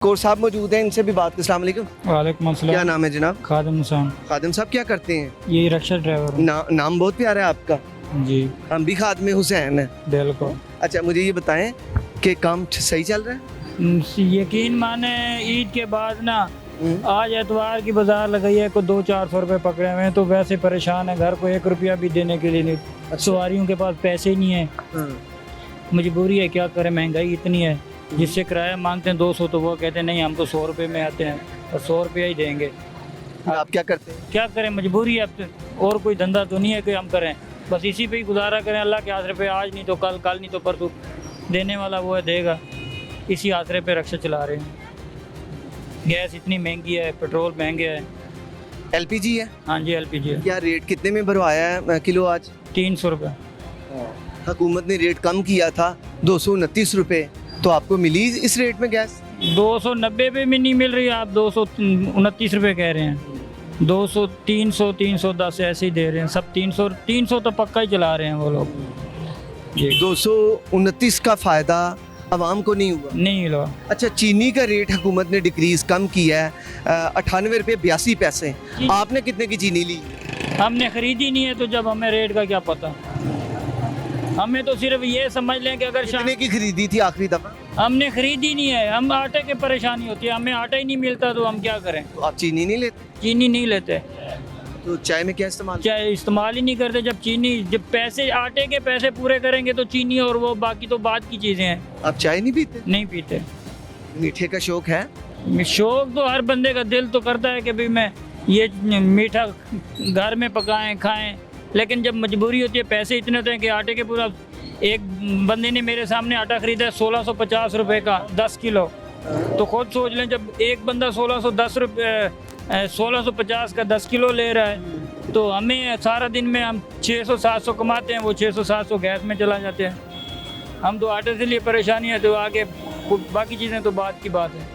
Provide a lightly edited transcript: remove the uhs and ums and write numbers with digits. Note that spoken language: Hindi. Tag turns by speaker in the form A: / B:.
A: कोर साहब मौजूद हैं, इनसे भी बात कर। अस्सलाम वालेकुम।
B: वालेकुम अस्सलाम।
A: क्या नाम है जनाब?
B: खादिम हुसैन।
A: खादिम साहब क्या करते हैं?
B: ये रिक्शा ड्राइवर हूँ।
A: नाम बहुत प्यारा है आपका।
B: जी
A: हम भी खादिम हुसैन हैं।
B: बिल्कुल।
A: अच्छा, मुझे ये बताएं कि काम सही चल रहा है?
B: यकीन माने ईद के बाद ना आज एतवार की बाजार लगाई है, को 200-400 रुपए पकड़े हुए हैं, तो वैसे परेशान है। घर को 1 रुपया भी देने के लिए नहीं, सवारियों के पास पैसे नहीं है, मजबूरी है, क्या करें, महंगाई इतनी है। जिससे किराया मांगते हैं 200 तो वो कहते हैं नहीं, हम तो 100 रुपये में आते हैं और 100 रुपया ही देंगे।
A: आप क्या करते हैं?
B: क्या करें, मजबूरी है। अब तो और कोई धंधा तो नहीं है कि हम करें, बस इसी पे ही गुजारा करें। अल्लाह के आसरे पे, आज नहीं तो कल, कल नहीं तो परसों, देने वाला वो है, देगा। इसी आसरे पे रिक्शा चला रहे हैं। गैस इतनी महंगी है, पेट्रोल महंगे है।
A: एलपीजी है?
B: हाँ जी एलपीजी है।
A: क्या रेट कितने में भरवाया है किलो आज?
B: 300 रुपये।
A: हुकूमत ने रेट कम किया था 229 रुपये, तो आपको मिली इस रेट में गैस?
B: 290 पे भी नहीं मिल रही, आप 229 रुपये कह रहे हैं। 200, 300, 310 ऐसे ही दे रहे हैं सब। 300 तो पक्का ही चला रहे हैं वो लोग जी।
A: 229 का फ़ायदा आवाम को नहीं हुआ?
B: नहीं लो।
A: अच्छा, चीनी का रेट हुकूमत ने डिक्रीज कम किया है, 98 रुपये 82 पैसे। आपने कितने की चीनी ली?
B: हमने खरीदी नहीं है, तो जब हमें रेट का क्या पता। हमें तो सिर्फ ये समझ लें कि अगर
A: कितने की खरीदी थी आखिरी दफ़ा?
B: हमने खरीदी नहीं है, हम आटे की परेशानी होती है, हमें आटा ही नहीं मिलता, तो हम क्या करें।
A: तो आप चीनी नहीं लेते?
B: चीनी नहीं लेते,
A: तो चाय में क्या इस्तेमाल?
B: चाहे इस्तेमाल ही नहीं करते। जब पैसे, आटे के पैसे पूरे करेंगे तो चीनी और वो बाकी तो बाद की चीज़ें हैं।
A: आप चाय नहीं पीते?
B: नहीं पीते।
A: मीठे का शौक है?
B: शौक तो हर बंदे का दिल तो करता है कि भाई मैं ये मीठा घर में पकाएं खाएं, लेकिन जब मजबूरी होती है, पैसे इतने होते हैं कि आटे के पूरा। एक बंदे ने मेरे सामने आटा खरीदा है 1650 रुपये का 10 किलो, तो खुद सोच लें, जब एक बंदा 1650 का 10 किलो ले रहा है, तो हमें सारा दिन में हम 600-700 कमाते हैं, वो 600-700 गैस में चला जाते हैं। हम तो आटे से लिए परेशानी है, तो आगे बाकी चीज़ें तो बात की बात है।